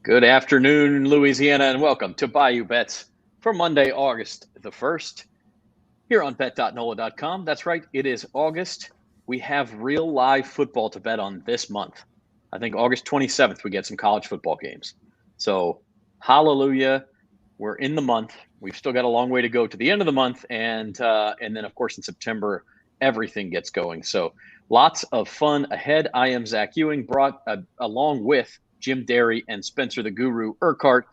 Good afternoon, Louisiana, and welcome to Bayou Bets for Monday, August the 1st, here on Bet.NOLA.com. That's right, it is August. We have real live football to bet on this month. I think August 27th, we get some college football games. So, hallelujah, we're in the month. We've still got a long way to go to the end of the month, and then, of course, in September, everything gets going. So, lots of fun ahead. I am Zach Ewing, brought along with Jim Derry and Spencer the Guru Urquhart.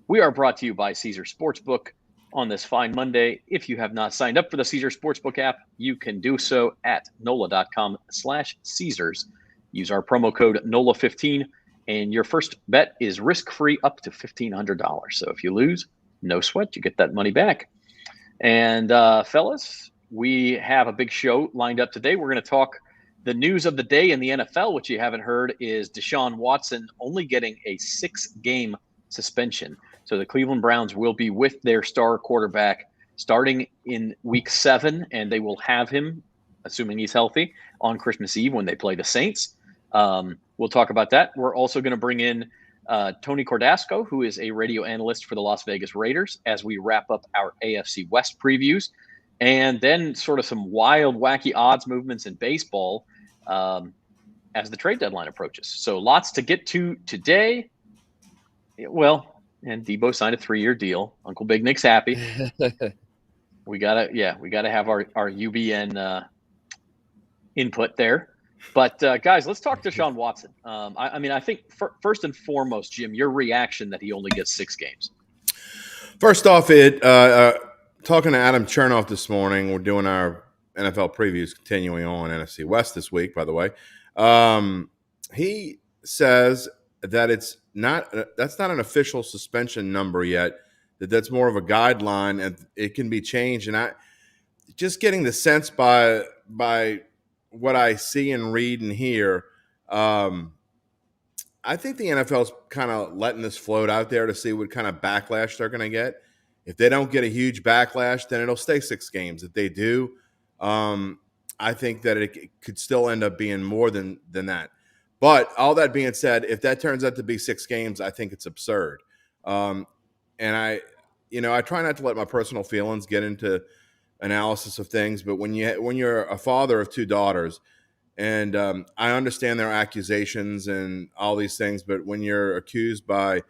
We are brought to you by Caesar Sportsbook on this fine Monday. If you have not signed up for the Caesar Sportsbook app, you can do so at NOLA.com/Caesars. Use our promo code NOLA15, and your first bet is risk-free up to $1,500. So if you lose, no sweat, you get that money back. And fellas, we have a big show lined up today. We're going to talk the news of the day in the NFL, which you haven't heard, is Deshaun Watson only getting a 6-game suspension. So the Cleveland Browns will be with their star quarterback starting in week 7, and they will have him, assuming he's healthy, on Christmas Eve when they play the Saints. We'll talk about that. We're also going to bring in Tony Cordasco, who is a radio analyst for the Las Vegas Raiders, as we wrap up our AFC West previews. And then sort of some wild, wacky odds movements in baseball as the trade deadline approaches. So lots to get to today. Well, and Debo signed a 3-year deal. Uncle Big Nick's happy. we gotta have our UBN input there. But guys, let's talk to Deshaun Watson. I think first and foremost, Jim, your reaction that he only gets 6 games. First off, talking to Adam Chernoff this morning, we're doing our NFL previews continuing on NFC West this week, by the way. He says that that's not an official suspension number yet, that's more of a guideline and it can be changed. And I just getting the sense by what I see and read and hear, I think the NFL's kind of letting this float out there to see what kind of backlash they're going to get. If they don't get a huge backlash, then it'll stay 6 games. If they do, I think that it could still end up being more than that. But all that being said, if that turns out to be 6 games, I think it's absurd. And I try not to let my personal feelings get into analysis of things. But when you're a father of 2 daughters, and I understand their accusations and all these things, but when you're accused by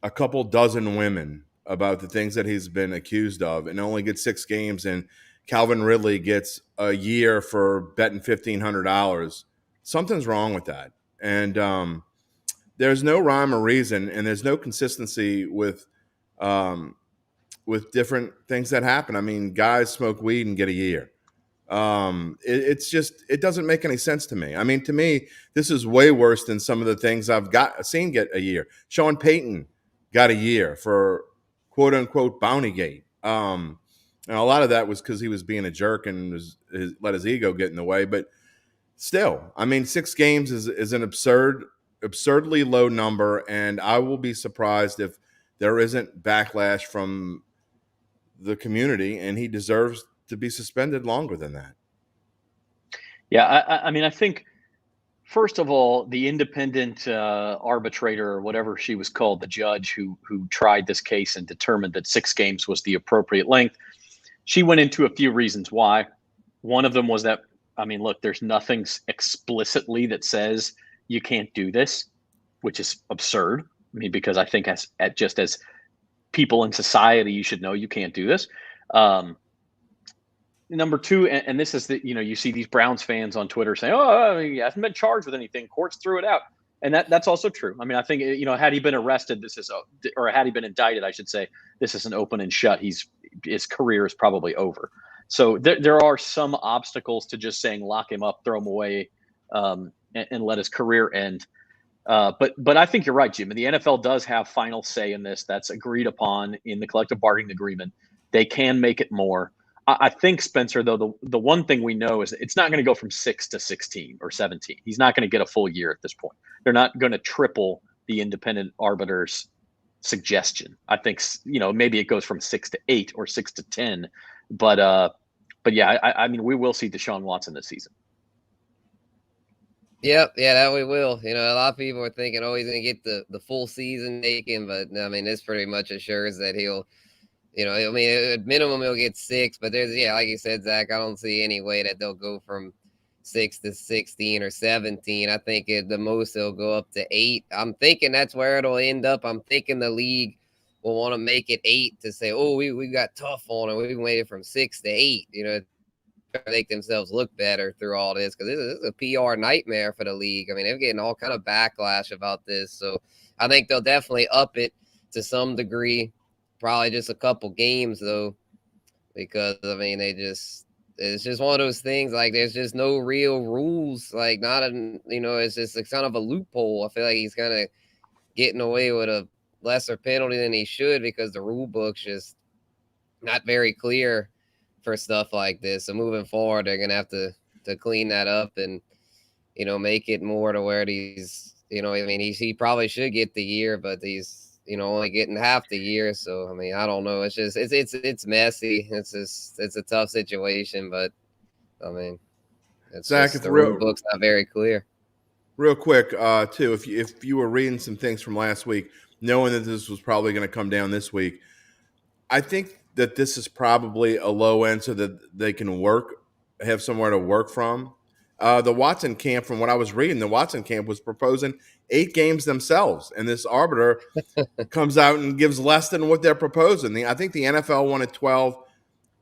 a couple dozen women about the things that he's been accused of and only gets 6 games, and Calvin Ridley gets a year for betting $1,500, something's wrong with that. And there's no rhyme or reason, and there's no consistency with different things that happen. I mean, guys smoke weed and get a year. It doesn't make any sense to me. I mean, to me, this is way worse than some of the things I've seen get a year. Sean Payton got a year for quote unquote Bountygate. And a lot of that was because he was being a jerk and let his ego get in the way. But still, I mean, 6 games is an absurdly low number. And I will be surprised if there isn't backlash from the community, and he deserves to be suspended longer than that. Yeah, I think, first of all, the independent arbitrator, or whatever she was called, the judge who tried this case and determined that 6 games was the appropriate length, she went into a few reasons why. One of them was that, look, there's nothing explicitly that says you can't do this, which is absurd. Because I think as people in society, you should know you can't do this. Number 2, and this is you see these Browns fans on Twitter saying, "Oh, he hasn't been charged with anything. Courts threw it out," and that's also true. I think had he been arrested, or had he been indicted, I should say, this is an open and shut. His career is probably over. So there are some obstacles to just saying lock him up, throw him away, and let his career end. But I think you're right, Jim. And the NFL does have final say in this. That's agreed upon in the collective bargaining agreement. They can make it more. I think, Spencer, though, the one thing we know is it's not going to go from 6 to 16 or 17. He's not going to get a full year at this point. They're not going to triple the independent arbiter's suggestion. I think, maybe it goes from 6 to 8 or 6 to 10. But yeah, we will see Deshaun Watson this season. Yep, yeah, that we will. A lot of people are thinking, oh, he's going to get the full season taken, but I mean, this pretty much assures that he'll, I mean, at minimum he'll get 6, but there's, yeah, like you said, Zach, I don't see any way that they'll go from 6 to 16 or 17. I think at the most they'll go up to 8. I'm thinking that's where it'll end up. I'm thinking the league will want to make it 8 to say, oh, we got tough on it. We made it from 6 to 8, make themselves look better through all this, because this is a PR nightmare for the league. I mean, they're getting all kind of backlash about this. So I think they'll definitely up it to some degree. Probably just a couple games, though, because, I mean, it's just one of those things, like, there's just no real rules, like, it's just a kind of a loophole. I feel like he's kind of getting away with a lesser penalty than he should, because the rule book's just not very clear for stuff like this. So moving forward, they're gonna have to clean that up and make it more to where he's I mean, he probably should get the year, but he's only getting half the year. So I mean, I don't know. It's just it's messy. It's a tough situation, but I mean, it's Zach, just the rule book's not very clear. Real quick, too, if you were reading some things from last week, knowing that this was probably going to come down this week, I think that this is probably a low end so that they can have somewhere to work from. The Watson camp, from what I was reading, the Watson camp was proposing 8 games themselves, and this arbiter comes out and gives less than what they're proposing. I think the NFL wanted 12,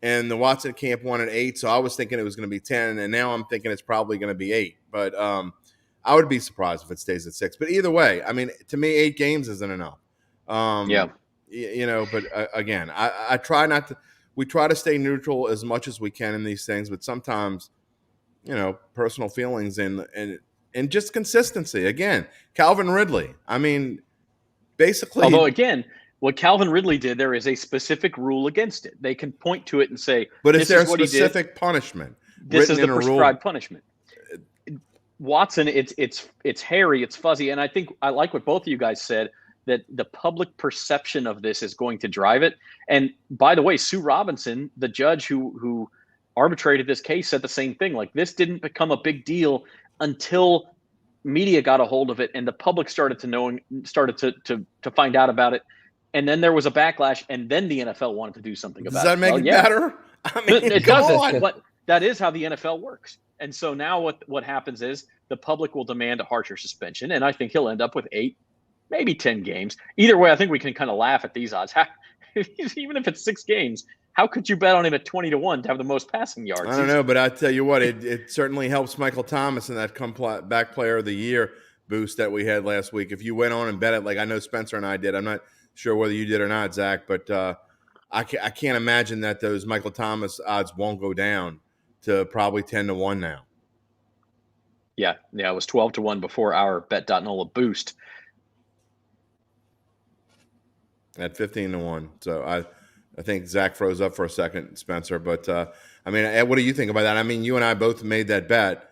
and the Watson camp wanted 8, so I was thinking it was going to be 10, and now I'm thinking it's probably going to be 8. But I would be surprised if it stays at 6. But either way, I mean, to me, 8 games isn't enough. Yeah. But again, I try not to. We try to stay neutral as much as we can in these things, but sometimes, personal feelings and just consistency. Again, Calvin Ridley. I mean, basically. Although again, what Calvin Ridley did, there is a specific rule against it. They can point to it and say, "But is there a specific punishment? This is the prescribed punishment." Watson, it's hairy, it's fuzzy, and I think I like what both of you guys said, that the public perception of this is going to drive it. And by the way, Sue Robinson, the judge who arbitrated this case, said the same thing. Like, this didn't become a big deal until media got a hold of it and the public started to find out about it. And then there was a backlash, and then the NFL wanted to do something about it. Does that make it better? I mean, it doesn't, but that is how the NFL works. And so now what happens is the public will demand a harsher suspension, and I think he'll end up with 8, maybe 10 games. Either way, I think we can kind of laugh at these odds. Even if it's 6 games, how could you bet on him at 20-1 to have the most passing yards? I don't know, but I tell you what, it certainly helps Michael Thomas in that comeback player of the year boost that we had last week. If you went on and bet it, like I know Spencer and I did, I'm not sure whether you did or not, Zach, but I can't imagine that those Michael Thomas odds won't go down to probably 10-1 now. Yeah, it was 12-1 before our Bet.NOLA boost. At 15-1. So I think Zach froze up for a second, Spencer. But I mean, what do you think about that? I mean, you and I both made that bet.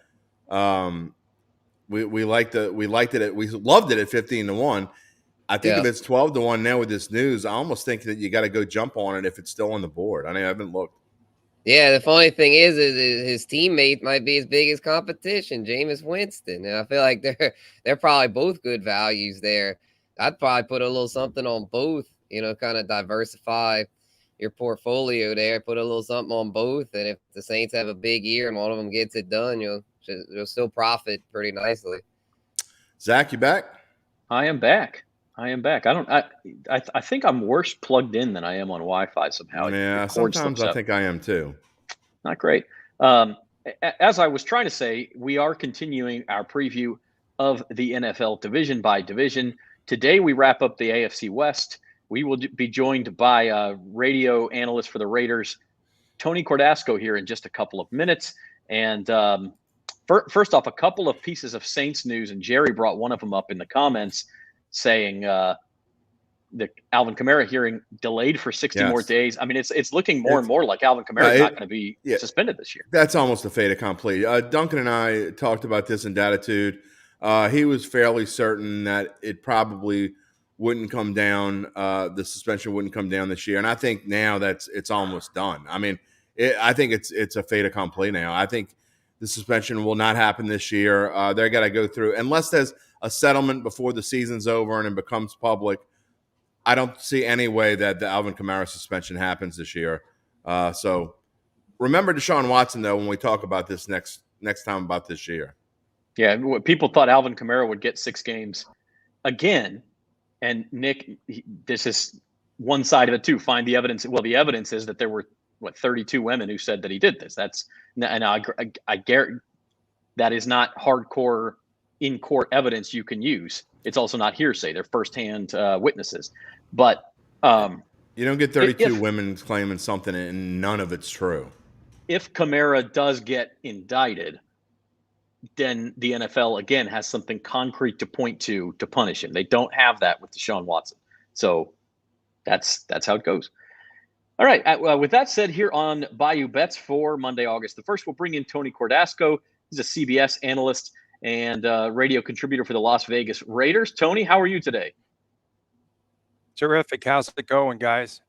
We loved it. We loved it at 15-1. I think if it's 12-1 now with this news, I almost think that you got to go jump on it if it's still on the board. I mean, I haven't looked. Yeah, the funny thing is his teammate might be his biggest competition, Jameis Winston. And I feel like they're probably both good values there. I'd probably put a little something on both, kind of diversify your portfolio there, put a little something on both. And if the Saints have a big year and one of them gets it done, you'll still profit pretty nicely. Zach, you back? I am back. I think I'm worse plugged in than I am on Wi-Fi somehow. Yeah, sometimes I think I am too. Not great. As I was trying to say, we are continuing our preview of the NFL division by division. Today we wrap up the AFC West. We will be joined by radio analyst for the Raiders, Tony Cordasco, here in just a couple of minutes. And first off, a couple of pieces of Saints news, and Jerry brought one of them up in the comments, saying the Alvin Kamara hearing delayed for 60 more days. I mean, it's looking more and more like Alvin Kamara is not going to be suspended this year. That's almost a fait accompli. Duncan and I talked about this in Datitude. He was fairly certain that it probably wouldn't come down. The suspension wouldn't come down this year, and I think now it's almost done. I mean, I think it's a fait accompli now. I think the suspension will not happen this year. They're going to go through, unless there's a settlement before the season's over and it becomes public. I don't see any way that the Alvin Kamara suspension happens this year. So remember Deshaun Watson, though, when we talk about this next time about this year. Yeah, people thought Alvin Kamara would get 6 games again. And Nick, this is one side of it too. Find the evidence. Well, the evidence is that there were 32 women who said that he did this. And I guarantee that is not hardcore in court evidence you can use. It's also not hearsay. They're firsthand witnesses. But you don't get 32 women claiming something and none of it's true. If Kamara does get indicted, then the NFL again has something concrete to point to punish him. They don't have that with Deshaun Watson. So that's how it goes. All right. With that said, here on Bayou Bets for Monday, August the 1st, we'll bring in Tony Cordasco. He's a CBS analyst and radio contributor for the Las Vegas Raiders. Tony, how are you today? Terrific. How's it going, guys?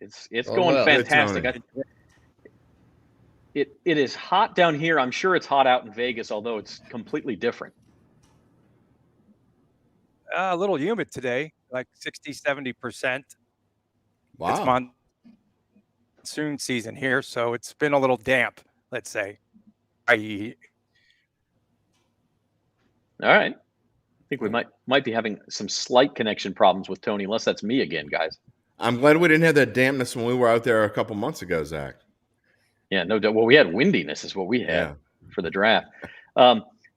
It's going fantastic. It is hot down here. I'm sure it's hot out in Vegas, although it's completely different. A little humid today, like 60, 70%. Wow. It's monsoon season here, so it's been a little damp, let's say. All right. I think we might be having some slight connection problems with Tony, unless that's me again, guys. I'm glad we didn't have that dampness when we were out there a couple months ago, Zach. Yeah, no doubt. Well, we had windiness is what we had for the draft.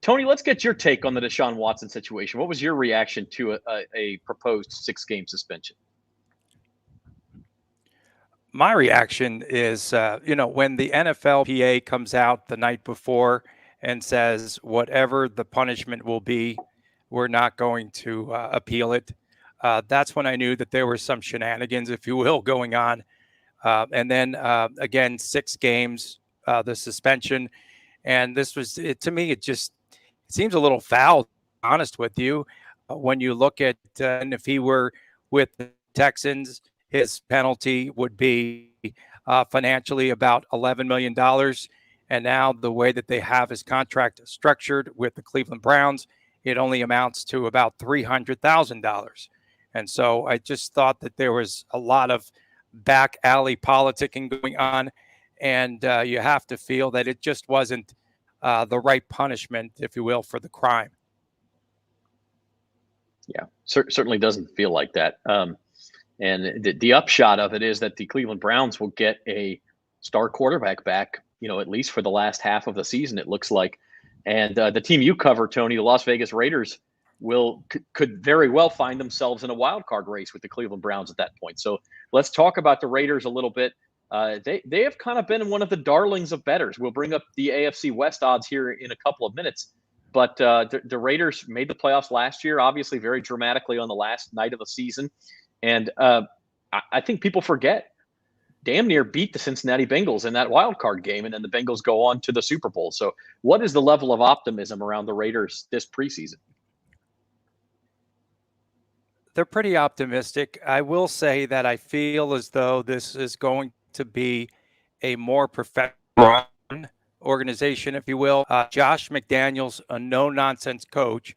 Tony, let's get your take on the Deshaun Watson situation. What was your reaction to a proposed 6-game suspension? My reaction is, when the NFLPA comes out the night before and says whatever the punishment will be, we're not going to appeal it. That's when I knew that there were some shenanigans, if you will, going on. And then, again, 6 games, the suspension. And this was, to me, it seems a little foul, to be honest with you. When you look at, and if he were with the Texans, his penalty would be financially about $11 million. And now the way that they have his contract structured with the Cleveland Browns, it only amounts to about $300,000. And so I just thought that there was a lot of back alley politicking going on. And you have to feel that it just wasn't the right punishment, if you will, for the crime. Yeah, certainly doesn't feel like that. And the upshot of it is that the Cleveland Browns will get a star quarterback back, at least for the last half of the season, it looks like. And the team you cover, Tony, the Las Vegas Raiders, could very well find themselves in a wild card race with the Cleveland Browns at that point. So let's talk about the Raiders a little bit. They have kind of been one of the darlings of bettors. We'll bring up the AFC West odds here in a couple of minutes. But the Raiders made the playoffs last year, obviously very dramatically on the last night of the season. And I think people forget, damn near beat the Cincinnati Bengals in that wild card game, and then the Bengals go on to the Super Bowl. So what is the level of optimism around the Raiders this preseason? They're pretty optimistic. I will say that I feel as though this is going to be a more professional organization, if you will. Josh McDaniels, a no-nonsense coach,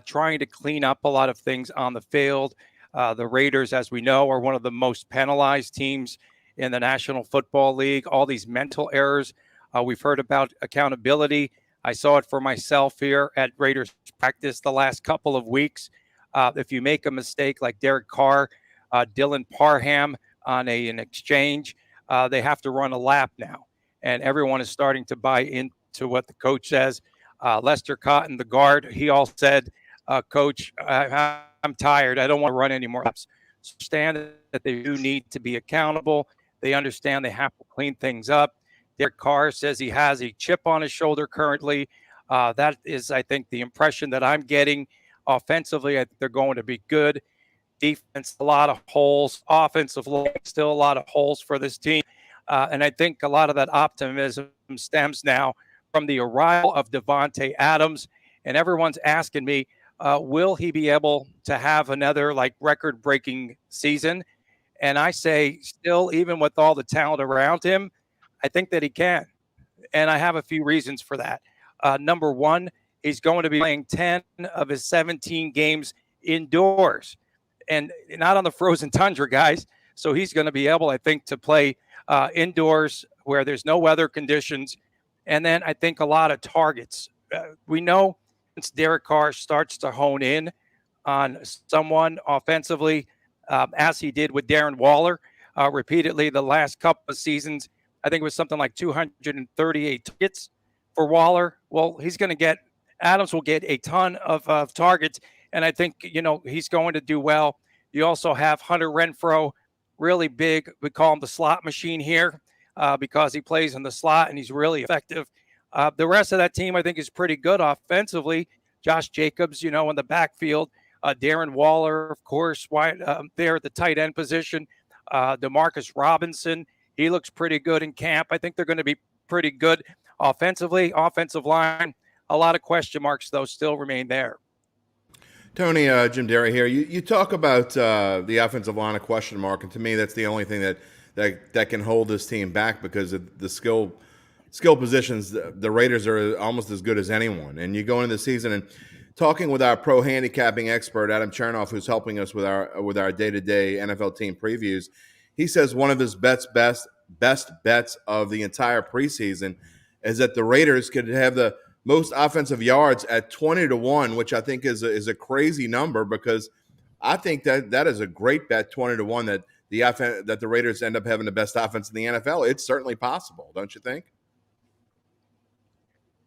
trying to clean up a lot of things on the field. The Raiders, as we know, are one of the most penalized teams in the National Football League. All these mental errors. We've heard about accountability. I saw it for myself here at Raiders practice the last couple of weeks. If you make a mistake like Derek Carr, Dylan Parham on an exchange, they have to run a lap now. And everyone is starting to buy into what the coach says. Lester Cotton, the guard, he all said, Coach, I'm tired. I don't want to run any more laps. Understand that they do need to be accountable. They understand they have to clean things up. Derek Carr says he has a chip on his shoulder currently. That is, I think, the impression that I'm getting. Offensively, I think they're going to be good. Defense, a lot of holes. Offensive line, still a lot of holes for this team. And I think a lot of that optimism stems now from the arrival of Devontae Adams. And everyone's asking me, will he be able to have another record-breaking season? And I say still, even with all the talent around him, I think that he can. And I have a few reasons for that. Number one, he's going to be playing 10 of his 17 games indoors and not on the frozen tundra, guys. So he's going to be able, I think, to play indoors where there's no weather conditions. And then I think a lot of targets. We know once Derek Carr starts to hone in on someone offensively, as he did with Darren Waller repeatedly the last couple of seasons. I think it was something like 238 targets for Waller. Well, Adams will get a ton of targets, and I think, he's going to do well. You also have Hunter Renfrow, really big. We call him the slot machine here because he plays in the slot and he's really effective. The rest of that team, I think, is pretty good offensively. Josh Jacobs, in the backfield. Darren Waller, of course, there at the tight end position. Demarcus Robinson, he looks pretty good in camp. I think they're going to be pretty good offensively. Offensive line, a lot of question marks, though, still remain there. Tony, Jim Derry here. You talk about the offensive line, a question mark, and to me, that's the only thing that can hold this team back because of the skill positions. The Raiders are almost as good as anyone. And you go into the season and talking with our pro handicapping expert, Adam Chernoff, who's helping us with our day-to-day NFL team previews, he says one of his best bets of the entire preseason is that the Raiders could have the most offensive yards at 20-1, which I think is a crazy number because I think that is a great bet, 20-1, that the Raiders end up having the best offense in the NFL. It's certainly possible, don't you think?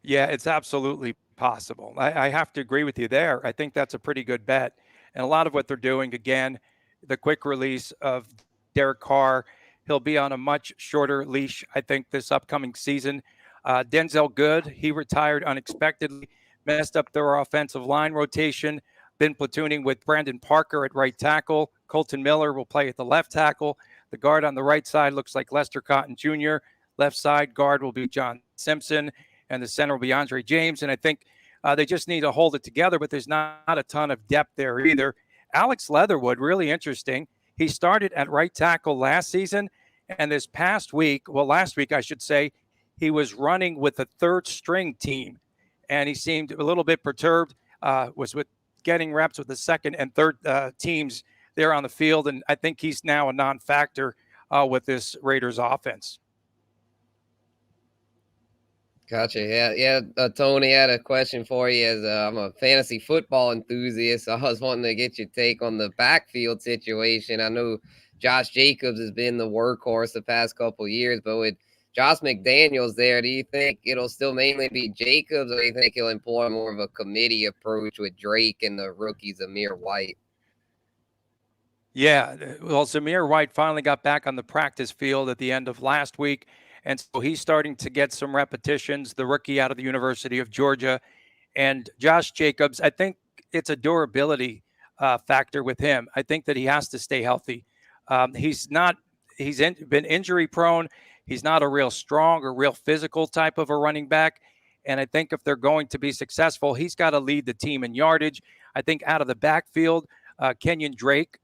Yeah, it's absolutely possible. I have to agree with you there. I think that's a pretty good bet. And a lot of what they're doing, again, the quick release of Derek Carr, he'll be on a much shorter leash, I think, this upcoming season. Denzel Good, he retired unexpectedly, messed up their offensive line rotation, been platooning with Brandon Parker at right tackle. Colton Miller will play at the left tackle. The guard on the right side looks like Lester Cotton Jr. Left side guard will be John Simpson, and the center will be Andre James. And I think they just need to hold it together, but there's not a ton of depth there either. Alex Leatherwood, really interesting. He started at right tackle last season, and last week, I should say, he was running with the third string team, and he seemed a little bit perturbed, was with getting reps with the second and third teams there on the field. And I think he's now a non-factor with this Raiders offense. Gotcha. Yeah. Tony, I had a question for you. As I'm a fantasy football enthusiast, I was wanting to get your take on the backfield situation. I know Josh Jacobs has been the workhorse the past couple of years, but with Josh McDaniels there, do you think it'll still mainly be Jacobs, or do you think he'll employ more of a committee approach with Drake and the rookie Zamir White? Yeah, well, Zamir White finally got back on the practice field at the end of last week, and so he's starting to get some repetitions, the rookie out of the University of Georgia. And Josh Jacobs, I think it's a durability factor with him. I think that he has to stay healthy. He's been injury prone. He's not a real strong or real physical type of a running back. And I think if they're going to be successful, he's got to lead the team in yardage. I think out of the backfield, Kenyon Drake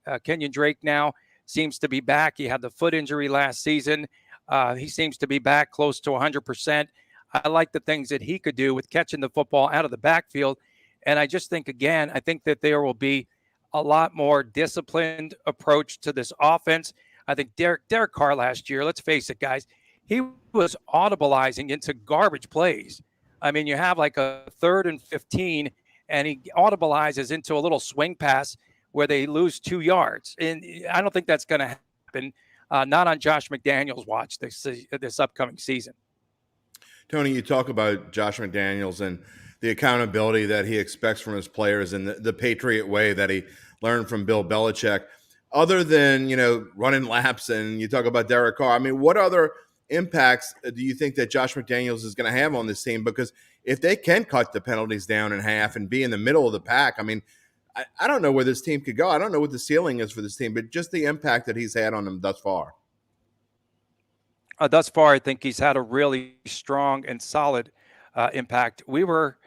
now seems to be back. He had the foot injury last season. He seems to be back close to 100%. I like the things that he could do with catching the football out of the backfield. And I just think, again, I think that there will be a lot more disciplined approach to this offense. I think Derek Carr last year, let's face it, guys, he was audibleizing into garbage plays. I mean, you have like a 3rd and 15, and he audibleizes into a little swing pass where they lose 2 yards. And I don't think that's going to happen, not on Josh McDaniels' watch this upcoming season. Tony, you talk about Josh McDaniels and the accountability that he expects from his players and the Patriot way that he learned from Bill Belichick. Other than, running laps, and you talk about Derek Carr, I mean, what other impacts do you think that Josh McDaniels is going to have on this team? Because if they can cut the penalties down in half and be in the middle of the pack, I mean, I don't know where this team could go. I don't know what the ceiling is for this team, but just the impact that he's had on them thus far. Thus far, I think he's had a really strong and solid impact. We were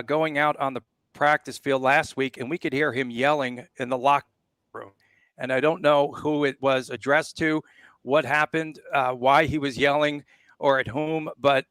going out on the practice field last week, and we could hear him yelling in the locker room. And I don't know who it was addressed to, what happened, why he was yelling, or at whom. But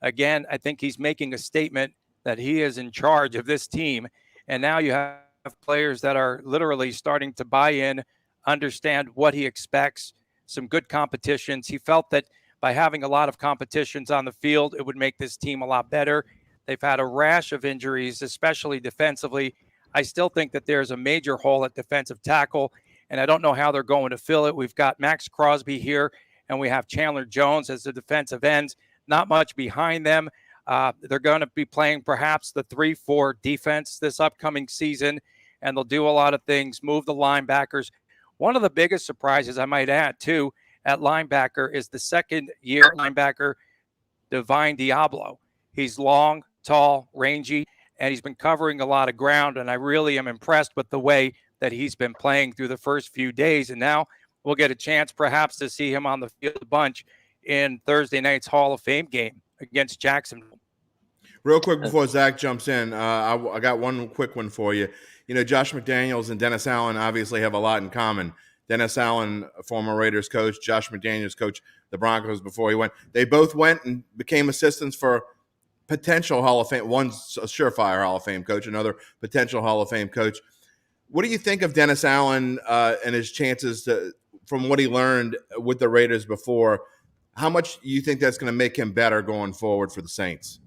again, I think he's making a statement that he is in charge of this team. And now you have players that are literally starting to buy in, understand what he expects, some good competitions. He felt that by having a lot of competitions on the field, it would make this team a lot better. They've had a rash of injuries, especially defensively. I still think that there's a major hole at defensive tackle, and I don't know how they're going to fill it. We've got Max Crosby here, and we have Chandler Jones as the defensive ends. Not much behind them. They're going to be playing perhaps the 3-4 defense this upcoming season, and they'll do a lot of things, move the linebackers. One of the biggest surprises, I might add, too, at linebacker is the second-year linebacker, Divine Diablo. He's long, tall, rangy, and he's been covering a lot of ground, and I really am impressed with the way that he's been playing through the first few days. And now we'll get a chance perhaps to see him on the field a bunch in Thursday night's Hall of Fame game against Jacksonville. Real quick before Zach jumps in, I got one quick one for you. You know, Josh McDaniels and Dennis Allen obviously have a lot in common. Dennis Allen, former Raiders coach, Josh McDaniels coach the Broncos before he went. They both went and became assistants for potential Hall of Fame. One's a surefire Hall of Fame coach, another potential Hall of Fame coach. What do you think of Dennis Allen and his chances from what he learned with the Raiders before? How much do you think that's going to make him better going forward for the Saints?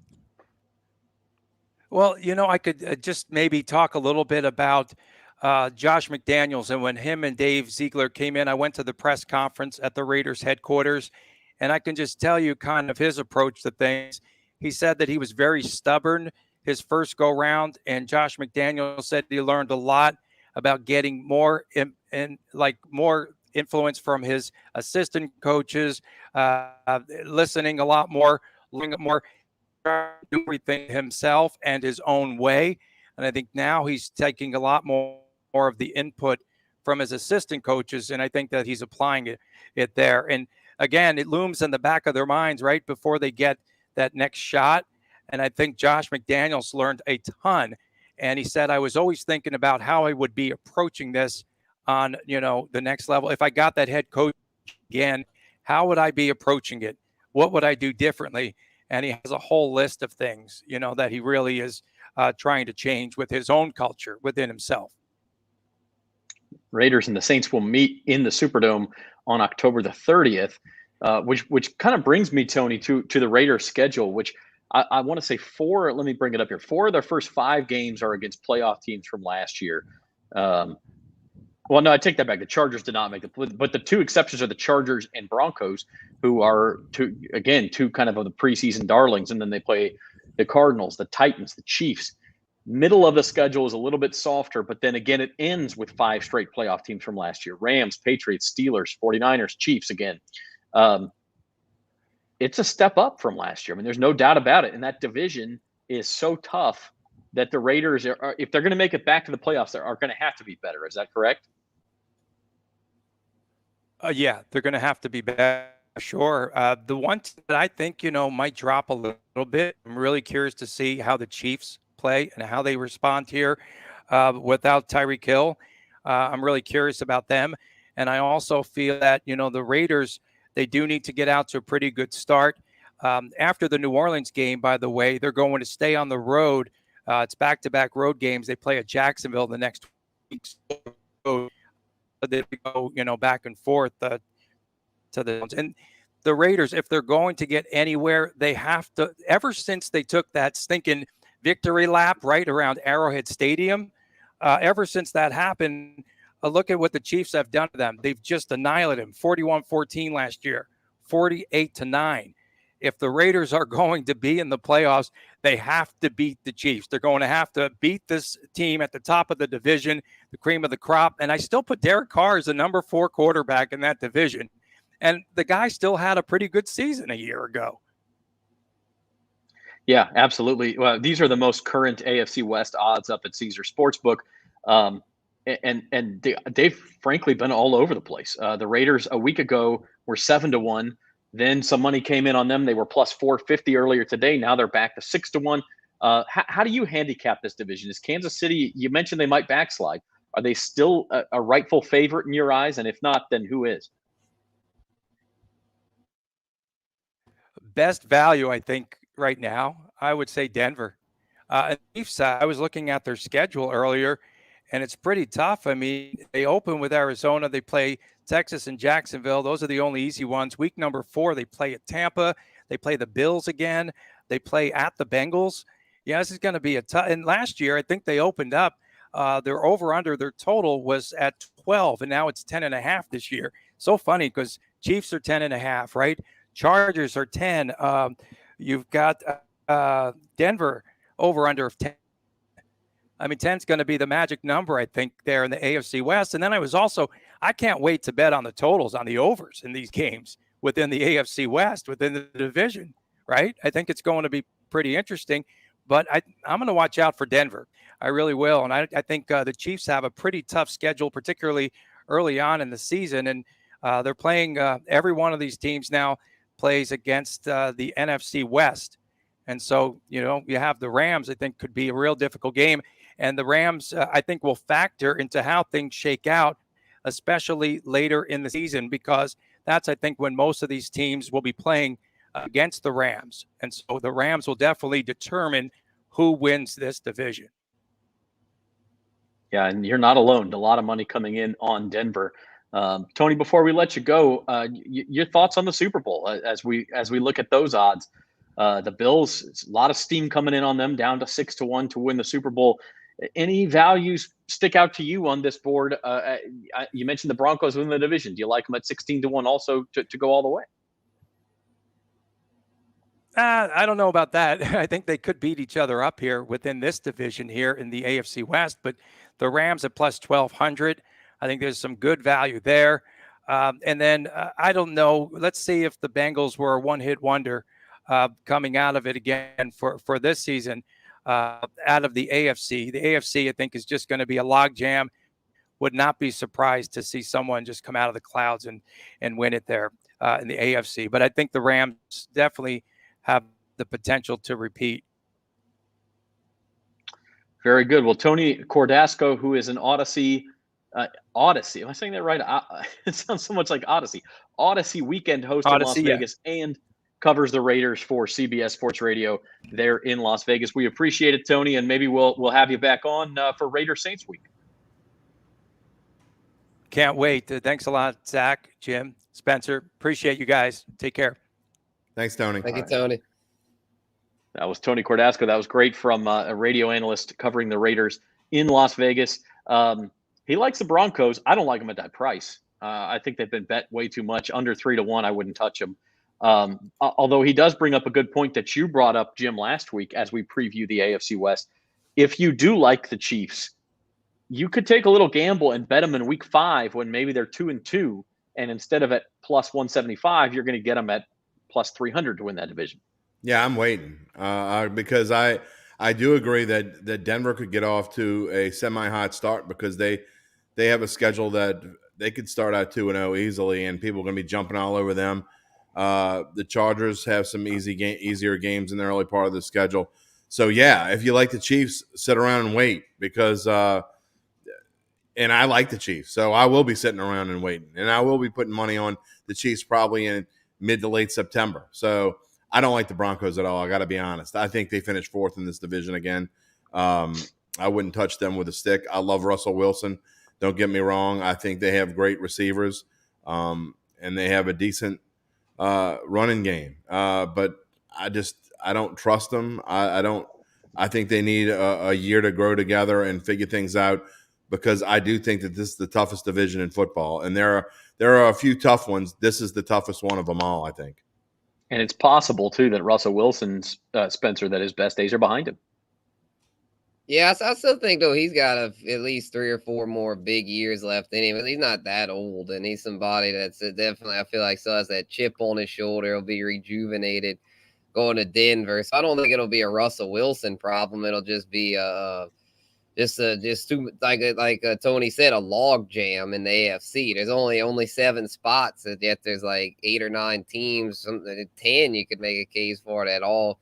Well, you know, I could just maybe talk a little bit about Josh McDaniels. And when him and Dave Ziegler came in, I went to the press conference at the Raiders headquarters, and I can just tell you kind of his approach to things. He said that he was very stubborn his first go round, and Josh McDaniels said he learned a lot about getting more more influence from his assistant coaches, listening a lot more, learning more, do everything himself and his own way. And I think now he's taking a lot more of the input from his assistant coaches, and I think that he's applying it there. And again, it looms in the back of their minds right before they get that next shot. And I think Josh McDaniels learned a ton. And he said, I was always thinking about how I would be approaching this on, you know, the next level. If I got that head coach again, how would I be approaching it? What would I do differently? And he has a whole list of things, you know, that he really is trying to change with his own culture within himself. Raiders and the Saints will meet in the Superdome on October the 30th, which kind of brings me, Tony, to the Raiders schedule, which I want to say let me bring it up here. 4 of their first 5 games are against playoff teams from last year. Well, no, I take that back. The Chargers did not make but the 2 exceptions are the Chargers and Broncos, who are two kind of the preseason darlings. And then they play the Cardinals, the Titans, the Chiefs. Middle of the schedule is a little bit softer, but then again, it ends with 5 straight playoff teams from last year: Rams, Patriots, Steelers, 49ers, Chiefs again. It's a step up from last year. I mean, there's no doubt about it. And that division is so tough that the Raiders, if they're going to make it back to the playoffs, they are going to have to be better. Is that correct? Yeah, they're going to have to be better. Sure. The one that I think, you know, might drop a little bit. I'm really curious to see how the Chiefs play and how they respond here without Tyreek Hill. I'm really curious about them. And I also feel that, you know, the Raiders, they do need to get out to a pretty good start. After the New Orleans game, by the way, they're going to stay on the road. It's back-to-back road games. They play at Jacksonville the next week. So they go, you know, back and forth to the – and the Raiders, if they're going to get anywhere, they have to – ever since they took that stinking victory lap right around Arrowhead Stadium, ever since that happened, look at what the Chiefs have done to them. They've just annihilated them, 41-14 last year, 48-9. If the Raiders are going to be in the playoffs, they have to beat the Chiefs. They're going to have to beat this team at the top of the division, the cream of the crop. And I still put Derek Carr as the number 4 quarterback in that division. And the guy still had a pretty good season a year ago. Yeah, absolutely. Well, these are the most current AFC West odds up at Caesar Sportsbook. And they've frankly been all over the place. The Raiders a week ago were 7-1. Then some money came in on them. They were plus 450 earlier today. Now they're back to 6-1. How do you handicap this division? Is Kansas City, you mentioned they might backslide. Are they still a rightful favorite in your eyes? And if not, then who is? Best value, I think, right now, I would say Denver. Chiefs, I was looking at their schedule earlier, and it's pretty tough. I mean, they open with Arizona. They play Texas and Jacksonville. Those are the only easy ones. Week number 4, they play at Tampa. They play the Bills again. They play at the Bengals. Yeah, this is going to be a tough. And last year, I think they opened up. Their over-under, their total was at 12, and now it's 10.5 this year. So funny because Chiefs are 10.5, right? Chargers are 10. You've got Denver over-under of 10. I mean, 10 is going to be the magic number, I think, there in the AFC West. And then I can't wait to bet on the totals on the overs in these games within the AFC West, within the division, right? I think it's going to be pretty interesting. But I'm going to watch out for Denver. I really will. And I think the Chiefs have a pretty tough schedule, particularly early on in the season. And they're playing every one of these teams now plays against the NFC West. And so, you have the Rams, I think, could be a real difficult game. And the Rams, I think, will factor into how things shake out, especially later in the season, because that's, I think, when most of these teams will be playing against the Rams. And so the Rams will definitely determine who wins this division. Yeah, and you're not alone. A lot of money coming in on Denver. Tony, before we let you go, your thoughts on the Super Bowl as we look at those odds. The Bills, it's a lot of steam coming in on them, down to 6-1 to win the Super Bowl. Any values stick out to you on this board? You mentioned the Broncos win the division. Do you like them at 16-1 also to go all the way? I don't know about that. I think they could beat each other up here within this division here in the AFC West, but the Rams at plus 1,200. I think there's some good value there. And then I don't know. Let's see if the Bengals were a one-hit wonder coming out of it again for this season out of the AFC. The AFC, I think, is just going to be a logjam. Would not be surprised to see someone just come out of the clouds and win it there in the AFC. But I think the Rams definitely have the potential to repeat. Very good. Well, Tony Cordasco, who is an Odyssey, am I saying that right? It sounds so much like Odyssey weekend host in Las Vegas, and covers the Raiders for CBS Sports Radio there in Las Vegas. We appreciate it, Tony, and maybe we'll have you back on for Raider Saints week. Can't wait. Thanks a lot, Zach, Jim, Spencer. Appreciate you guys. Take care. Thanks, Tony. Thank you, Tony. That was Tony Cordasco. That was great from a radio analyst covering the Raiders in Las Vegas. He likes the Broncos. I don't like them at that price. I think they've been bet way too much. Under 3-1, I wouldn't touch them. Although he does bring up a good point that you brought up, Jim, last week as we preview the AFC West. If you do like the Chiefs, you could take a little gamble and bet them in week 5 when maybe they're 2-2, and instead of at plus 175, you're going to get them at plus 300 to win that division. Yeah, I'm waiting because I do agree that Denver could get off to a semi-hot start because they have a schedule that they could start out 2-0 easily, and people are going to be jumping all over them. The Chargers have some easier games in the early part of the schedule. So, yeah, if you like the Chiefs, sit around and wait because and I like the Chiefs. So I will be sitting around and waiting. And I will be putting money on the Chiefs probably in mid to late September. So I don't like the Broncos at all. I got to be honest. I think they finished 4th in this division again. I wouldn't touch them with a stick. I love Russell Wilson. Don't get me wrong. I think they have great receivers and they have a decent running game. But I don't trust them. I think they need a year to grow together and figure things out because I do think that this is the toughest division in football. And there are a few tough ones. This is the toughest one of them all, I think. And it's possible, too, that Russell Wilson's, Spencer, that his best days are behind him. Yeah, I still think, though, he's got at least 3 or 4 more big years left in him. He's not that old, and he's somebody that's definitely, I feel like, still has that chip on his shoulder. He'll be rejuvenated going to Denver. So I don't think it'll be a Russell Wilson problem. It'll just be just too, like Tony said, a log jam in the AFC. There's only 7 spots, and yet there's like 8 or 9 teams, 10 you could make a case for that all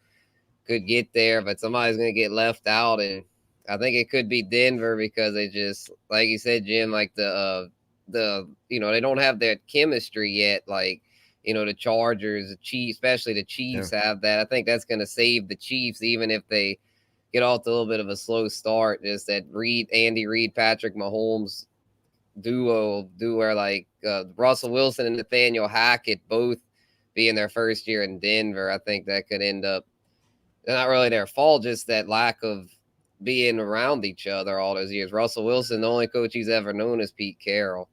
could get there, but somebody's going to get left out, and I think it could be Denver because they just, like you said, Jim, like the they don't have that chemistry yet. Like, the Chargers, the Chiefs, especially the Chiefs have that. I think that's going to save the Chiefs, even if they get off to a little bit of a slow start. Just that Andy Reid, Patrick Mahomes duo where like Russell Wilson and Nathaniel Hackett both being their first year in Denver. I think that could end up not really their fault, just that lack of being around each other all those years. Russell Wilson, the only coach he's ever known is Pete Carroll.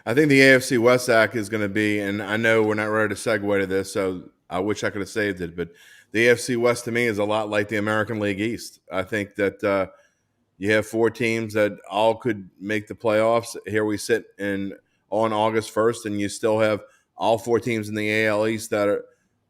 I think the AFC West act is going to be, and I know we're not ready to segue to this, so I wish I could have saved it, but the AFC West to me is a lot like the American League East. I think that you have 4 teams that all could make the playoffs. Here we sit on August 1st, and you still have all 4 teams in the AL East that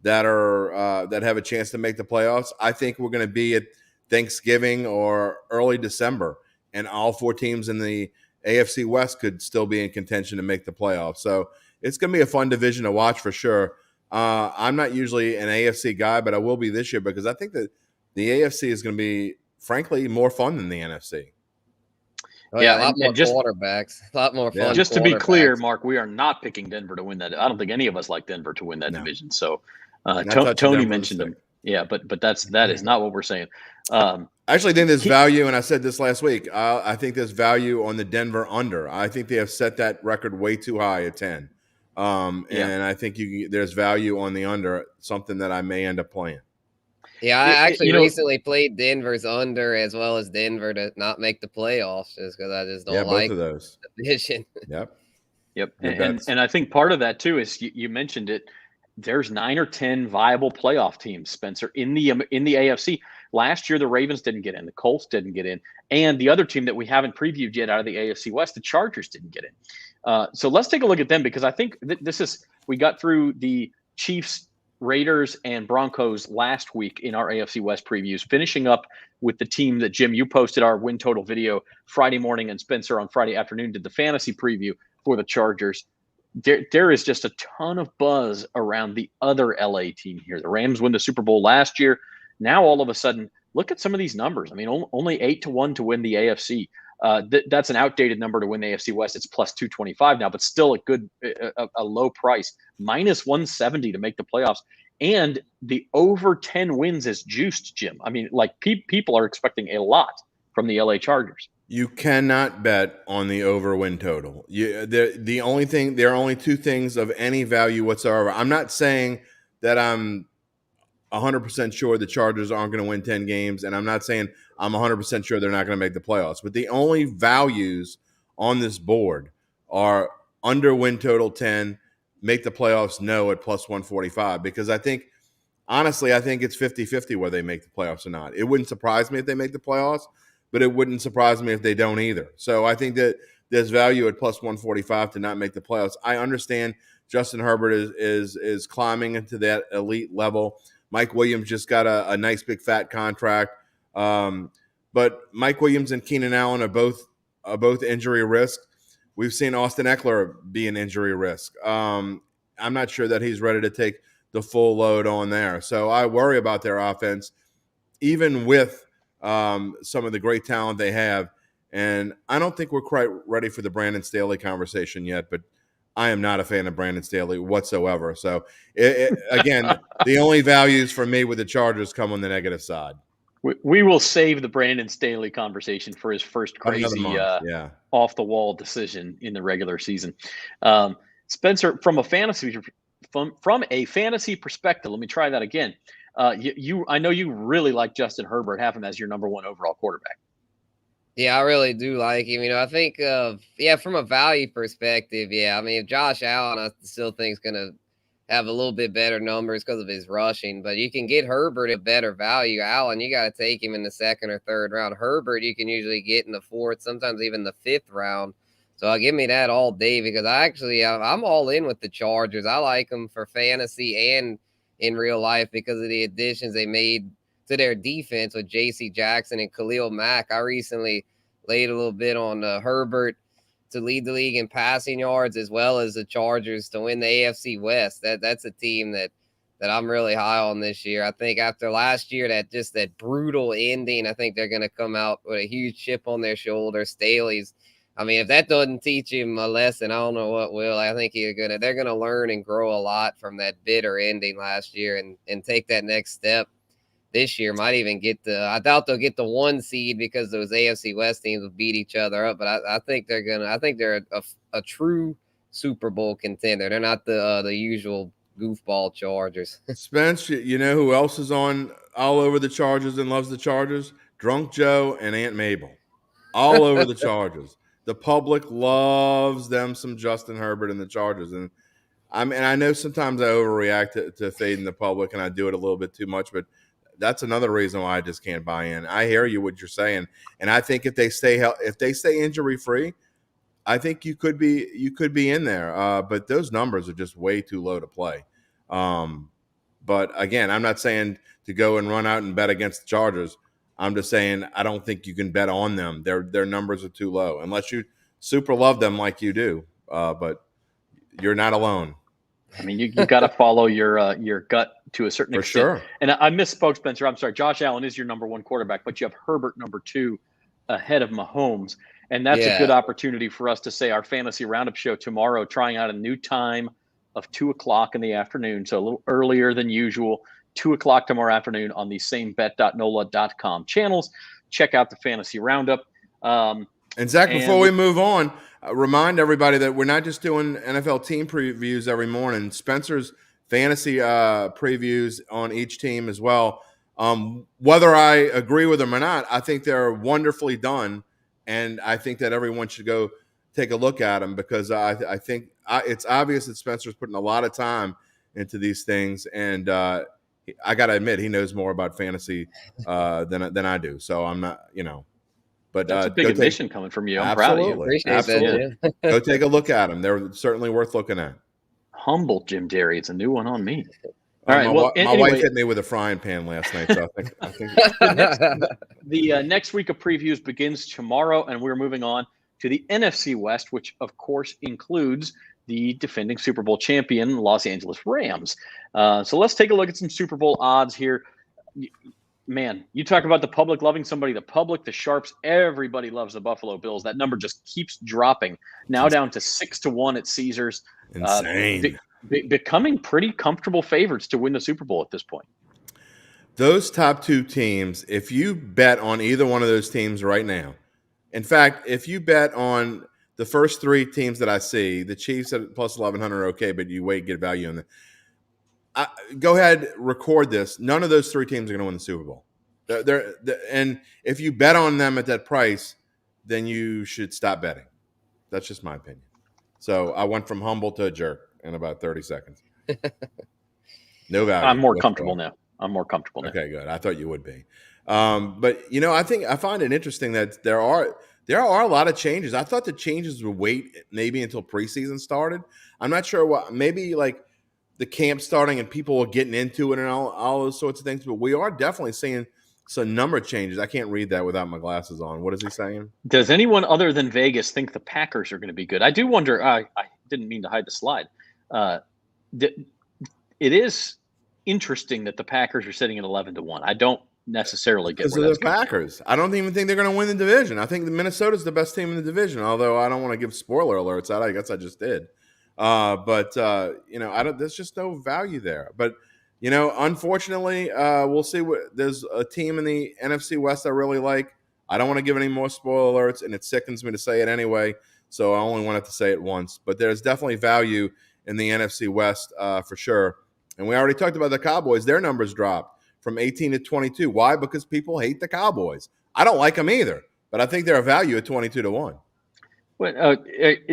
have a chance to make the playoffs. I think we're going to be at Thanksgiving or early December, and all 4 teams in the AFC West could still be in contention to make the playoffs. So it's going to be a fun division to watch for sure. I'm not usually an AFC guy, but I will be this year because I think that the AFC is going to be, frankly, more fun than the NFC. Oh, yeah, a lot more quarterbacks, a lot more fun. Just to be clear, Mark, we are not picking Denver to win that. I don't think any of us like Denver to win that division. So Tony mentioned them. Yeah, but that is not what we're saying. I actually think there's value, and I said this last week. I think there's value on the Denver under. I think they have set that record way too high at 10. And I think there's value on the under, something that I may end up playing. Yeah, I actually recently played Denver's under as well as Denver to not make the playoffs just because I just don't like both of those. The division. Yep. And I think part of that, too, is you mentioned it. There's 9 or 10 viable playoff teams, Spencer, in the AFC. Last year, the Ravens didn't get in. The Colts didn't get in. And the other team that we haven't previewed yet out of the AFC West, the Chargers didn't get in. So let's take a look at them because I think we got through the Chiefs, Raiders, and Broncos last week in our AFC West previews, finishing up with the team that, Jim, you posted our win total video Friday morning, and Spencer on Friday afternoon did the fantasy preview for the Chargers. There is just a ton of buzz around the other LA team here. The Rams won the Super Bowl last year. Now, all of a sudden, look at some of these numbers. I mean, only 8-1 to win the AFC. That's an outdated number to win the AFC West. It's plus 225 now, but still a low price. Minus 170 to make the playoffs. And the over 10 wins is juiced, Jim. I mean, like people are expecting a lot from the LA Chargers. You cannot bet on the over win total. There are only 2 things of any value whatsoever. I'm not saying that I'm 100% sure the Chargers aren't going to win 10 games, and I'm not saying I'm 100% sure they're not going to make the playoffs. But the only values on this board are under win total 10, make the playoffs no at plus 145, because honestly, I think it's 50-50 whether they make the playoffs or not. It wouldn't surprise me if they make the playoffs, but it wouldn't surprise me if they don't either. So I think that there's value at plus 145 to not make the playoffs. I understand Justin Herbert is climbing into that elite level. Mike Williams just got a nice big fat contract. But Mike Williams and Keenan Allen are both injury risk. We've seen Austin Eckler be an injury risk. I'm not sure that he's ready to take the full load on there. So I worry about their offense, even with some of the great talent they have. And I don't think we're quite ready for the Brandon Staley conversation yet, but I am not a fan of Brandon Staley whatsoever. So, again, the only values for me with the Chargers come on the negative side. We will save the Brandon Staley conversation for his first crazy off-the-wall decision in the regular season. Spencer, from a fantasy perspective, let me try that again. I know you really like Justin Herbert, have him as your number 1 overall quarterback. Yeah, I really do like him. I think, from a value perspective, I mean, Josh Allen, I still think is going to have a little bit better numbers because of his rushing, but you can get Herbert at better value. Allen, you got to take him in the 2nd or 3rd round. Herbert, you can usually get in the 4th, sometimes even the 5th round. So give me that all day because I'm all in with the Chargers. I like them for fantasy and in real life because of the additions they made to their defense with J.C. Jackson and Khalil Mack. I recently laid a little bit on Herbert to lead the league in passing yards as well as the Chargers to win the AFC West. That's a team that I'm really high on this year. I think after last year, that brutal ending, I think they're going to come out with a huge chip on their shoulder. Staley's I mean, if that doesn't teach him a lesson, I don't know what will. I think they're gonna learn and grow a lot from that bitter ending last year and take that next step this year. Might even I doubt they'll get the 1 seed because those AFC West teams will beat each other up. But I think they're a true Super Bowl contender. They're not the usual goofball Chargers. Spence, you know who else is on all over the Chargers and loves the Chargers? Drunk Joe and Aunt Mabel. All over the Chargers. The public loves them some Justin Herbert and the Chargers. And I know sometimes I overreact to fading the public, and I do it a little bit too much, but that's another reason why I just can't buy in. I hear you what you're saying, and I think if they stay injury free, I think you could be in there. But those numbers are just way too low to play. But again, I'm not saying to go and run out and bet against the Chargers. I'm just saying I don't think you can bet on them. Their numbers are too low unless you super love them like you do. But you're not alone. I mean, you got to follow your gut to a certain extent. Sure. And I misspoke, Spencer. I'm sorry. Josh Allen is your number 1 quarterback, but you have Herbert number 2 ahead of Mahomes. And that's a good opportunity for us to say our fantasy roundup show tomorrow, trying out a new time of 2:00 in the afternoon. So a little earlier than usual, 2:00 tomorrow afternoon on the same Bet.NOLA.com channels. Check out the fantasy roundup. And Zach, before we move on, remind everybody that we're not just doing NFL team previews every morning. Spencer's fantasy previews on each team as well. Whether I agree with them or not, I think they're wonderfully done, and I think that everyone should go take a look at them because I think it's obvious that Spencer's putting a lot of time into these things, and I got to admit he knows more about fantasy than I do. So I'm not, But that's a big admission coming from you. I'm proud of you. Appreciate that. Yeah. Go take a look at them. They're certainly worth looking at. Humble Jim Derry. It's a new one on me. All right. Well, my wife hit me with a frying pan last night, so I think the next week of previews begins tomorrow, and we're moving on to the NFC West, which of course includes the defending Super Bowl champion Los Angeles Rams. So let's take a look at some Super Bowl odds here. Man, you talk about the public loving somebody, the public, the sharps, everybody loves the Buffalo Bills. That number just keeps dropping. Now down to 6-1 at Caesars. Insane. Becoming pretty comfortable favorites to win the Super Bowl at this point. Those top 2 teams, if you bet on either one of those teams right now, in fact, if you bet on the first 3 teams that I see, the Chiefs at plus 1,100 are okay, but you get value in them. Go ahead, record this. None of those 3 teams are going to win the Super Bowl. And if you bet on them at that price, then you should stop betting. That's just my opinion. So I went from humble to a jerk in about 30 seconds. No value. I'm more comfortable now. Okay, good. I thought you would be. But I find it interesting that there are a lot of changes. I thought the changes would wait maybe until preseason started. I'm not sure what. Maybe like the camp starting and people are getting into it and all those sorts of things. But we are definitely seeing some number of changes. I can't read that without my glasses on. What is he saying? Does anyone other than Vegas think the Packers are going to be good? I do wonder. I didn't mean to hide the slide. It is interesting that the Packers are sitting at 11-1. I don't necessarily get where that's the Packers. I don't even think they're going to win the division. I think Minnesota's the best team in the division. Although I don't want to give spoiler alerts out. I guess I just did. But there's just no value there. But unfortunately, we'll see. There's a team in the NFC West I really like. I don't want to give any more spoiler alerts, and it sickens me to say it anyway. So I only wanted to say it once. But there's definitely value in the NFC West for sure. And we already talked about the Cowboys. Their numbers dropped from 18 to 22. Why? Because people hate the Cowboys. I don't like them either, but I think they're a value at 22-1. Well,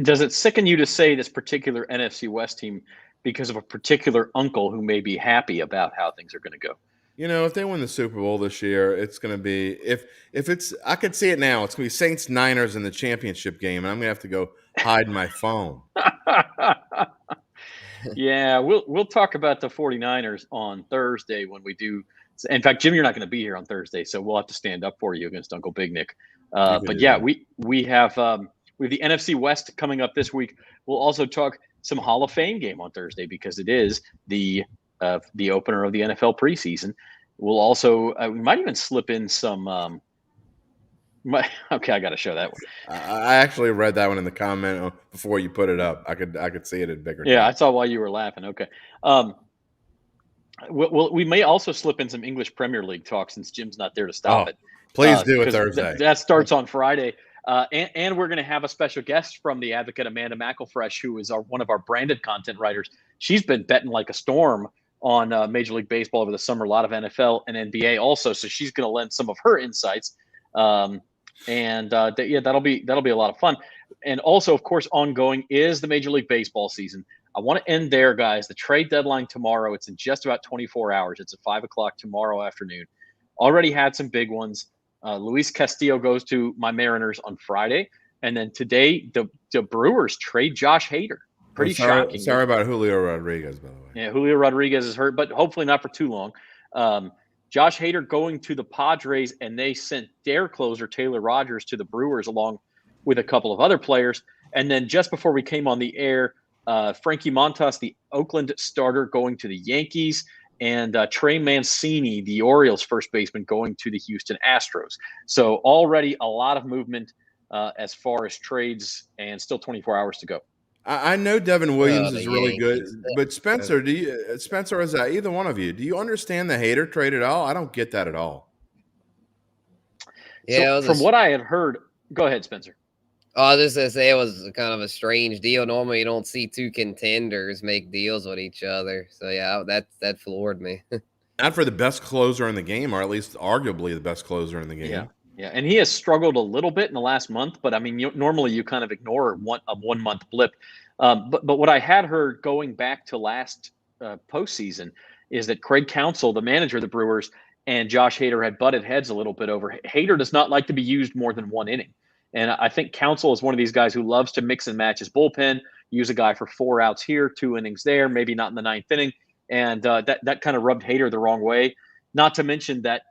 does it sicken you to say this particular NFC West team because of a particular uncle who may be happy about how things are going to go? If they win the Super Bowl this year, it's going to be if it's I could see it now. It's going to be Saints Niners in the championship game, and I'm going to have to go hide my phone. Yeah, we'll talk about the 49ers on Thursday when we do. In fact, Jim, you're not going to be here on Thursday, so we'll have to stand up for you against Uncle Big Nick. But yeah, we have the NFC West coming up this week. We'll also talk some Hall of Fame game on Thursday because it is the opener of the NFL preseason. We'll also we might even slip in some Okay, I got to show that one. I actually read that one in the comment before you put it up. I could see it in bigger. Yeah, I text. saw why you were laughing. Okay. We may also slip in some English Premier League talk since Jim's not there to stop it. Please do it because Thursday. That starts on Friday. And we're going to have a special guest from the Advocate, Amanda McElfresh, who is one of our branded content writers. She's been betting like a storm on Major League Baseball over the summer, a lot of NFL and NBA also. So she's going to lend some of her insights. That'll be a lot of fun. And also, of course, ongoing is the Major League Baseball season. I want to end there, guys. The trade deadline tomorrow. It's in just about 24 hours. It's at 5 o'clock tomorrow afternoon. Already had some big ones. Luis Castillo goes to my Mariners on Friday. And then today, the Brewers trade Josh Hader. Pretty shocking. Sorry about Julio Rodriguez, by the way. Yeah, Julio Rodriguez is hurt, but hopefully not for too long. Josh Hader going to the Padres, and they sent their closer, Taylor Rogers, to the Brewers along with a couple of other players. And then just before we came on the air, Frankie Montas, the Oakland starter, going to the Yankees, and Trey Mancini, the Orioles first baseman, going to the Houston Astros. So already a lot of movement as far as trades, and still 24 hours to go. I know Devin Williams is really Yankees. good, but Spencer, Spencer, is that either one of you? Do you understand the Hader trade at all? I don't get that at all. Yeah, so from what I had heard, go ahead, Spencer. I was just going to say it was kind of a strange deal. Normally, you don't see two contenders make deals with each other. So, yeah, that floored me. Not for the best closer in the game, or at least arguably the best closer in the game. Yeah, and he has struggled a little bit in the last month, but I mean, normally you kind of ignore a 1 month blip. But what I had heard going back to last postseason is that Craig Counsell, the manager of the Brewers, and Josh Hader had butted heads a little bit over. Hader does not like to be used more than one inning. And I think Counsell is one of these guys who loves to mix and match his bullpen, use a guy for 4 outs here, 2 innings there, maybe not in the 9th inning. And that kind of rubbed Hader the wrong way. Not to mention that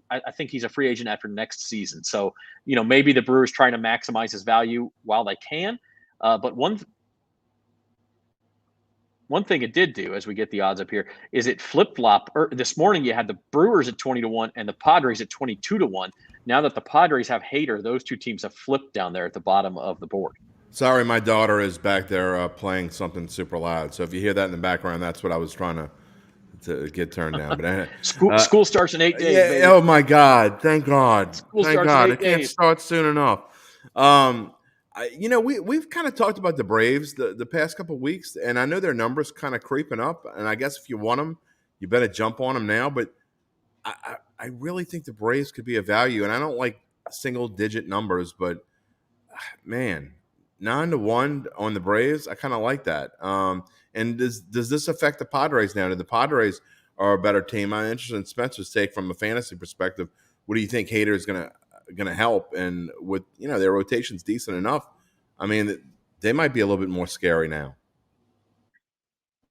I think he's a free agent after next season. So, maybe the Brewers trying to maximize his value while they can. But one thing it did do, as we get the odds up here, is it flip-flop. This morning you had the Brewers at 20-1 and the Padres at 22-1. Now that the Padres have Hader, those two teams have flipped down there at the bottom of the board. Sorry, my daughter is back there playing something super loud. So if you hear that in the background, that's what I was trying to get turned down. But school starts in 8 days. Yeah, baby. oh my God! Thank God! Thank God! It can't days. start soon enough. We've kind of talked about the Braves the past couple of weeks, and I know their numbers kind of creeping up. And I guess if you want them, you better jump on them now. But I really think the Braves could be a value, and I don't like single-digit numbers, but man, 9-1 on the Braves, I kind of like that. And does this affect the Padres now? The Padres are a better team. I'm interested in Spencer's take from a fantasy perspective. What do you think Hader is gonna help? And with their rotation's decent enough, I mean, they might be a little bit more scary now.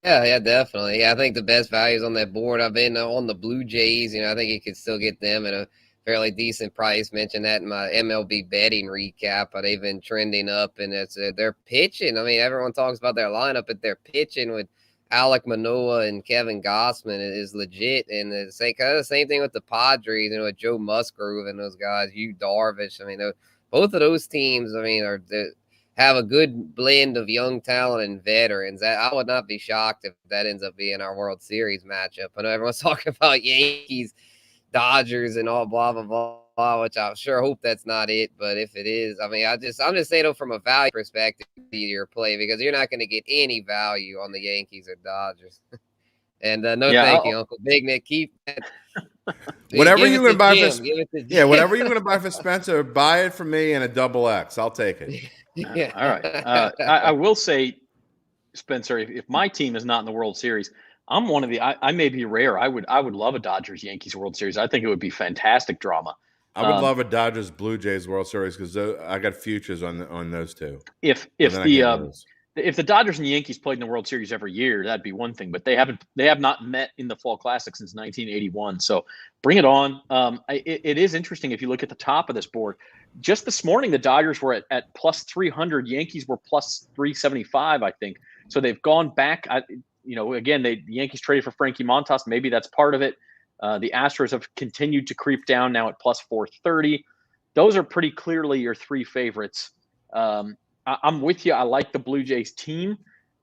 Yeah, definitely. Yeah, I think the best values on that board. I've been on the Blue Jays. I think you could still get them at a fairly decent price. Mentioned that in my MLB betting recap, but they've been trending up, and they're pitching. I mean, everyone talks about their lineup, but they're pitching with Alek Manoah and Kevin Gossman is legit. And it's kind of the same thing with the Padres, with Joe Musgrove and those guys, Yu Darvish. I mean, both of those teams, have a good blend of young talent and veterans. I would not be shocked if that ends up being our World Series matchup. I know everyone's talking about Yankees, Dodgers, and all blah, blah, blah, which I sure hope that's not it. But if it is, I'm just saying, though, from a value perspective, your play, because you're not going to get any value on the Yankees or Dodgers. And thank you, Uncle Big Nick. Keep that. Whatever you're going to buy for, whatever you're going to buy for Spencer, buy it for me in a XX. I'll take it. Yeah. All right. I will say, Spencer, if my team is not in the World Series, I'm one of the. I may be rare. I would love a Dodgers Yankees World Series. I think it would be fantastic drama. I would love a Dodgers Blue Jays World Series because I got futures on those two. If the Dodgers and the Yankees played in the World Series every year, that'd be one thing. But they have not met in the Fall Classic since 1981. So bring it on. It is interesting if you look at the top of this board. Just this morning, the Dodgers were at plus 300. Yankees were plus 375, I think. So they've gone back. Again, the Yankees traded for Frankie Montas. Maybe that's part of it. The Astros have continued to creep down now at plus 430. those are pretty clearly your three favorites. I'm with you. I like the Blue Jays team.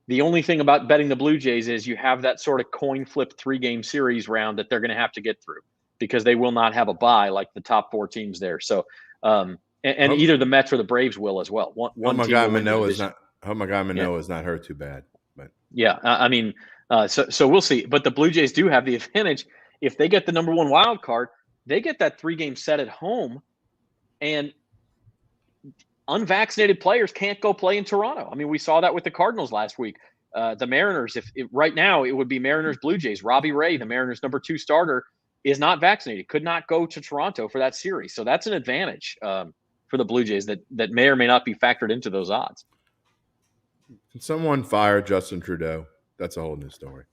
The only thing about betting the Blue Jays is you have that sort of coin flip 3-game series round that they're going to have to get through because they will not have a bye like the top 4 teams there. So, and either the Mets or the Braves will as well. One team will win the division. Oh my God, Manoah is not hurt too bad. But yeah, I mean, so we'll see. But the Blue Jays do have the advantage. If they get the number 1 wild card, they get that 3-game set at home, and unvaccinated players can't go play in Toronto. I mean, we saw that with the Cardinals last week. The Mariners, if right now it would be Mariners Blue Jays. Robbie Ray, the Mariners number 2 starter, is not vaccinated, could not go to Toronto for that series. So that's an advantage for the Blue Jays that may or may not be factored into those odds. Can someone fire Justin Trudeau? That's a whole new story.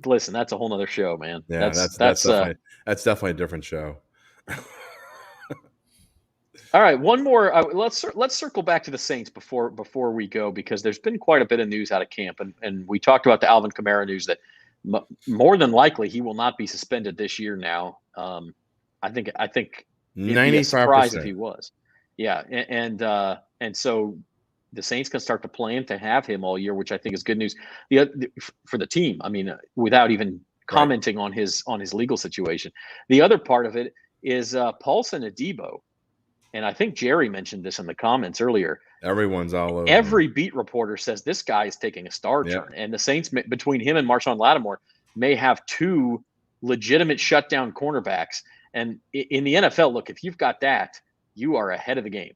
Listen, that's a whole nother show, man. Yeah, that's definitely a different show. All right, one more. Let's circle back to the Saints before we go, because there's been quite a bit of news out of camp, and we talked about the Alvin Kamara news that more than likely he will not be suspended this year. Now, I think 95% if he was, yeah, and so the Saints can start to plan to have him all year, which I think is good news for the team. I mean, without even commenting on his legal situation. The other part of it is Paulson Adebo. And I think Jerry mentioned this in the comments earlier. Everyone's all over. Every beat reporter says this guy is taking a star turn. And the Saints, between him and Marshawn Lattimore, may have 2 legitimate shutdown cornerbacks. And in the NFL, look, if you've got that, you are ahead of the game.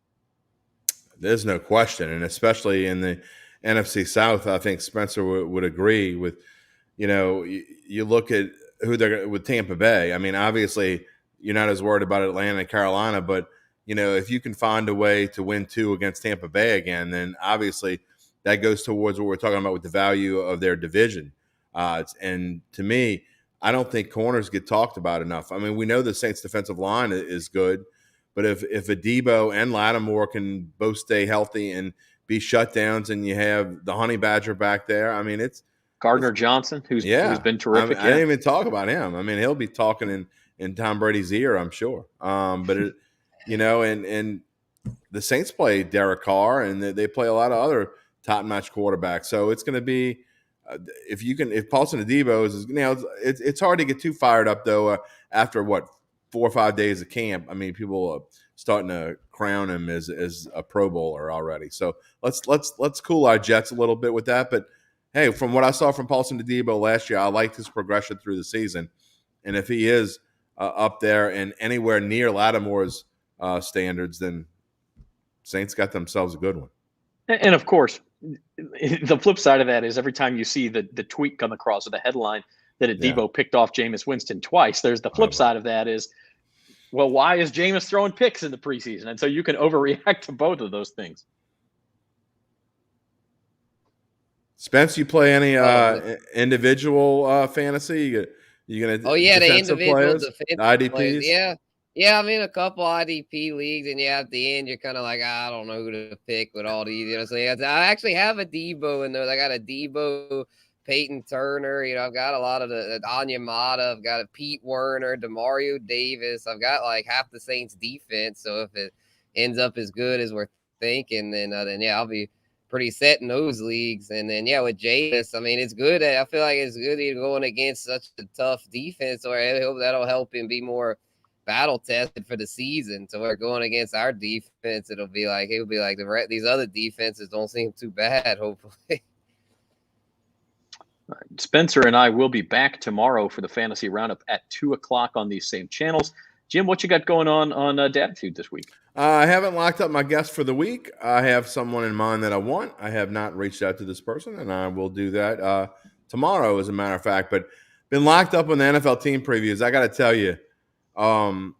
There's no question. And especially in the NFC South, I think Spencer would agree with, you look at who they're with Tampa Bay. I mean, obviously, you're not as worried about Atlanta and Carolina, but if you can find a way to win 2 against Tampa Bay again, then obviously that goes towards what we're talking about with the value of their division. And to me, I don't think corners get talked about enough. I mean, we know the Saints' defensive line is good, but if Adebo and Lattimore can both stay healthy and be shutdowns, and you have the Honey Badger back there, I mean, it's Gardner Johnson, who's been terrific. I didn't even talk about him. I mean, he'll be talking in Tom Brady's ear, I'm sure. And the Saints play Derek Carr, and they play a lot of other top-notch quarterbacks. So it's going to be if Paulson Adebo is, it's hard to get too fired up though after 4 or 5 days of camp. I mean, people are starting to crown him as a Pro Bowler already. So let's cool our jets a little bit with that. But hey, from what I saw from Paulson Adebo last year, I liked his progression through the season, and if he is up there and anywhere near Lattimore's standards, then Saints got themselves a good one. And of course, the flip side of that is every time you see the tweet come across with a headline that Adebo picked off Jameis Winston twice, there's the flip side of that is, well, why is Jameis throwing picks in the preseason? And so you can overreact to both of those things. Spence, you play any individual fantasy? You gonna the individual players, defensive IDPs? Players, yeah. I'm in a couple IDP leagues, and at the end, you're kind of like, I don't know who to pick with all these. So I actually have a Debo in there. I got a Debo, Peyton Turner. I've got a lot of the Onyemata. I've got a Pete Werner, Demario Davis. I've got like half the Saints defense. So if it ends up as good as we're thinking, then I'll be pretty set in those leagues. And then with Jameis, I mean, it's good. I feel like it's good going against such a tough defense, or I hope that'll help him be more battle tested for the season. So we're going against our defense. It'll be like these other defenses don't seem too bad, hopefully. Spencer and I will be back tomorrow for the fantasy roundup at 2:00 on these same channels. Jim, what you got going on Datitude this week? I haven't locked up my guest for the week. I have someone in mind that I want. I have not reached out to this person, and I will do that tomorrow, as a matter of fact. But been locked up on the NFL team previews. I got to tell you, I'm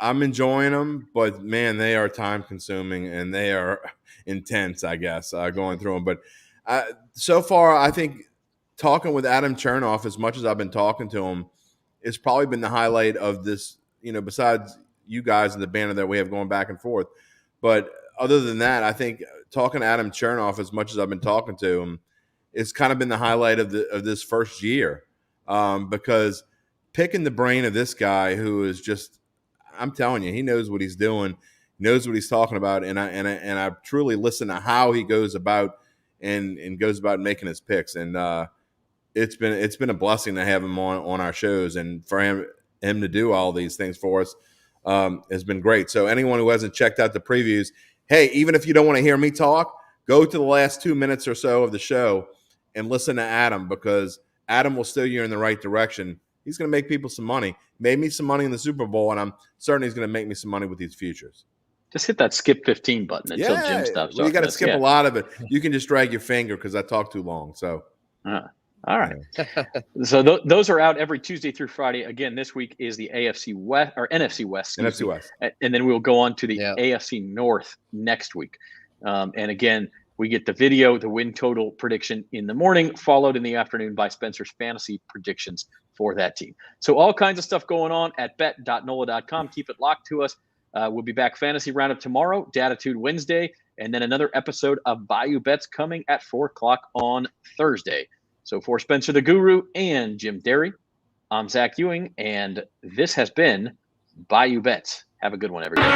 enjoying them, but man, they are time consuming and they are intense, I guess, going through them. But so far, I think talking with Adam Chernoff, as much as I've been talking to him, it's probably been the highlight of this, besides you guys and the banner that we have going back and forth. But other than that, I think talking to Adam Chernoff, as much as I've been talking to him, it's kind of been the highlight of this first year, because picking the brain of this guy who is just, I'm telling you, he knows what he's doing, knows what he's talking about, and I truly listen to how he goes about and goes about making his picks. And it's been a blessing to have him on our shows, and for him to do all these things for us has been great. So anyone who hasn't checked out the previews, hey, even if you don't want to hear me talk, go to the last 2 minutes or so of the show and listen to Adam, because Adam will steer you in the right direction. He's going to make people some money. Made me some money in the Super Bowl, and I'm certain he's going to make me some money with these futures. Just hit that skip 15 button until Jim stops. Well, you got to skip a lot of it. You can just drag your finger because I talk too long. So, all right. So those are out every Tuesday through Friday. Again, this week is the AFC West or NFC West. NFC West. And then we'll go on to the AFC North next week. And again, we get the video, the win total prediction in the morning, followed in the afternoon by Spencer's fantasy predictions for that team. So all kinds of stuff going on at Bet.NOLA.com. Keep it locked to us. We'll be back fantasy roundup tomorrow, Datitude Wednesday, and then another episode of Bayou Bets coming at 4:00 on Thursday. So for Spencer the Guru and Jim Derry, I'm Zach Ewing, and this has been Bayou Bets. Have a good one, everybody.